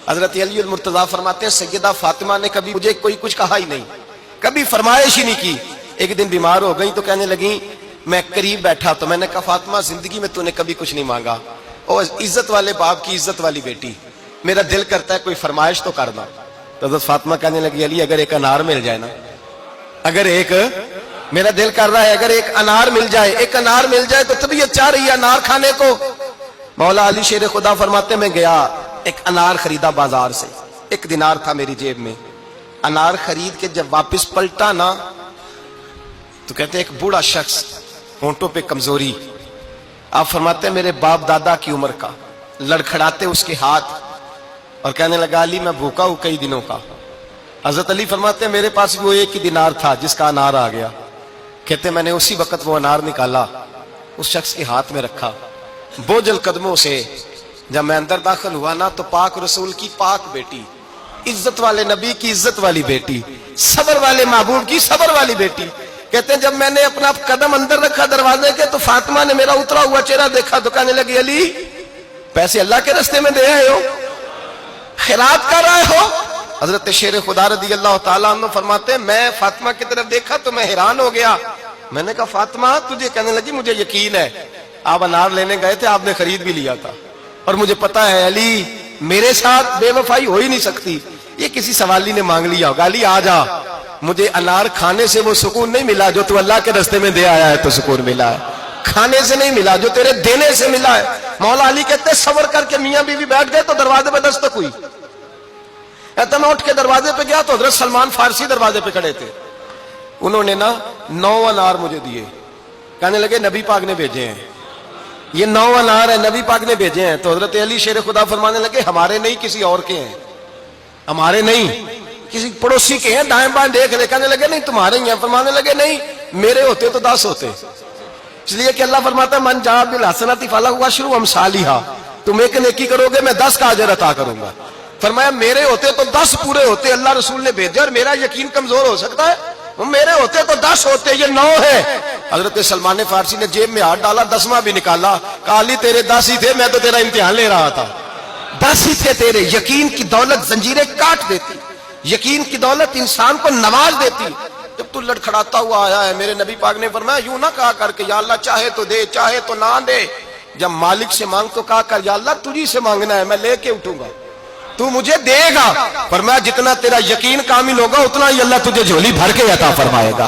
حضرت علی المرتضیٰ فرماتے ہیں سیدہ فاطمہ نے کبھی مجھے کوئی کچھ کہا ہی نہیں، کبھی فرمائش ہی نہیں کی۔ ایک دن بیمار ہو گئی تو کہنے لگی، میں قریب بیٹھا تو میں نے کہا فاطمہ زندگی میں تو نے کبھی کچھ نہیں مانگا، اور عزت والے باپ کی عزت والی بیٹی، میرا دل کرتا ہے کوئی فرمائش تو کرنا۔ تو حضرت فاطمہ کہنے لگی علی اگر ایک انار مل جائے نا، اگر ایک، میرا دل کر رہا ہے اگر ایک انار مل جائے، ایک انار مل جائے تو طبیعت چاہ رہی ہے انار کھانے کو۔ مولا علی شیر خدا فرماتے میں گیا، ایک انار خریدا بازار سے، 1 دینار تھا میری جیب میں، انار خرید کے جب واپس پلٹا نا تو کہتے ہیں ایک بوڑھا شخص، ہونٹوں پہ کمزوری، آپ فرماتے ہیں میرے باپ دادا کی عمر کا، لڑکھڑاتے اس کے ہاتھ اور کہنے لگا علی میں بھوکا ہوں کئی دنوں کا۔ حضرت علی فرماتے ہیں میرے پاس وہ 1 ہی دینار تھا جس کا انار آ گیا۔ کہتے میں نے اسی وقت وہ انار نکالا، اس شخص کے ہاتھ میں رکھا، بوجھل قدموں سے جب میں اندر داخل ہوا نا تو پاک رسول کی پاک بیٹی، عزت والے نبی کی عزت والی بیٹی، صبر والے محبوب کی صبر والی بیٹی، کہتے ہیں جب میں نے اپنا قدم اندر رکھا دروازے کے تو فاطمہ نے میرا اترا ہوا چہرہ دیکھا تو کہنے لگی علی پیسے اللہ کے راستے میں دے آئے ہو، خیرات کر رہے ہو؟ حضرت شیر خدا رضی اللہ تعالیٰ عنہ فرماتے ہیں میں فاطمہ کی طرف دیکھا تو میں حیران ہو گیا، میں نے کہا فاطمہ تجھے، کہنے لگی مجھے یقین ہے آپ انار لینے گئے تھے، آپ نے خرید بھی لیا تھا، اور مجھے پتا ہے علی میرے ساتھ بے وفائی ہو ہی نہیں سکتی، یہ کسی سوالی نے مانگ لیا ہوگا، علی آ جا، مجھے انار کھانے سے وہ سکون نہیں ملا جو تو اللہ کے راستے میں دے آیا ہے تو سکون ملا ہے، کھانے سے نہیں ملا جو تیرے دینے سے ملا ہے۔ مولا علی کہتے صبر کر کے میاں بیوی بیٹھ گئے تو دروازے پہ دستک ہوئی، کہتا میں اٹھ کے دروازے پہ گیا تو حضرت سلمان فارسی دروازے پہ کھڑے تھے، انہوں نے نا 9 انار مجھے دیے، کہنے لگے نبی پاک نے بھیجے ہیں، یہ 9 انار ہیں نبی پاک نے بھیجے ہیں۔ تو حضرت علی شیر خدا فرمانے لگے ہمارے نہیں کسی اور کے ہیں، ہمارے نہیں کسی پڑوسی کے ہیں، دائیں بائیں دیکھ رہے، کہنے لگے نہیں تمہارے ہی ہیں، فرمانے لگے نہیں میرے ہوتے تو 10 ہوتے، اس لیے کہ اللہ فرماتا ہے من جاء بالحسنۃ فلہ عشر امثالھا، تم ایک نیکی کرو گے میں 10 کا اجر عطا کروں گا۔ فرمایا میرے ہوتے تو 10 پورے ہوتے، اللہ رسول نے بھیجا، اور میرا یقین کمزور ہو سکتا ہے، میرے ہوتے تو 10 ہوتے، یہ 9 ہے۔ حضرت سلمان فارسی نے جیب میں ہاتھ ڈالا، 10واں بھی نکالا، کہا علی تیرے 10 ہی تھے، میں تو تیرا امتحان لے رہا تھا، 10 ہی تھے تیرے۔ یقین کی دولت زنجیریں کاٹ دیتی، یقین کی دولت انسان کو نواز دیتی۔ جب تو لڑکھڑاتا ہوا آیا ہے، میرے نبی پاک نے فرمایا یوں نہ کہا کر کہ یا اللہ چاہے تو دے چاہے تو نہ دے، جب مالک سے مانگ تو کہا کر یا اللہ تجھی سے مانگنا ہے، میں لے کے اٹھوں گا، تو مجھے دے گا۔ فرمایا جتنا تیرا یقین کامل ہوگا اتنا ہی اللہ تجھے جھولی بھر کے عطا فرمائے گا۔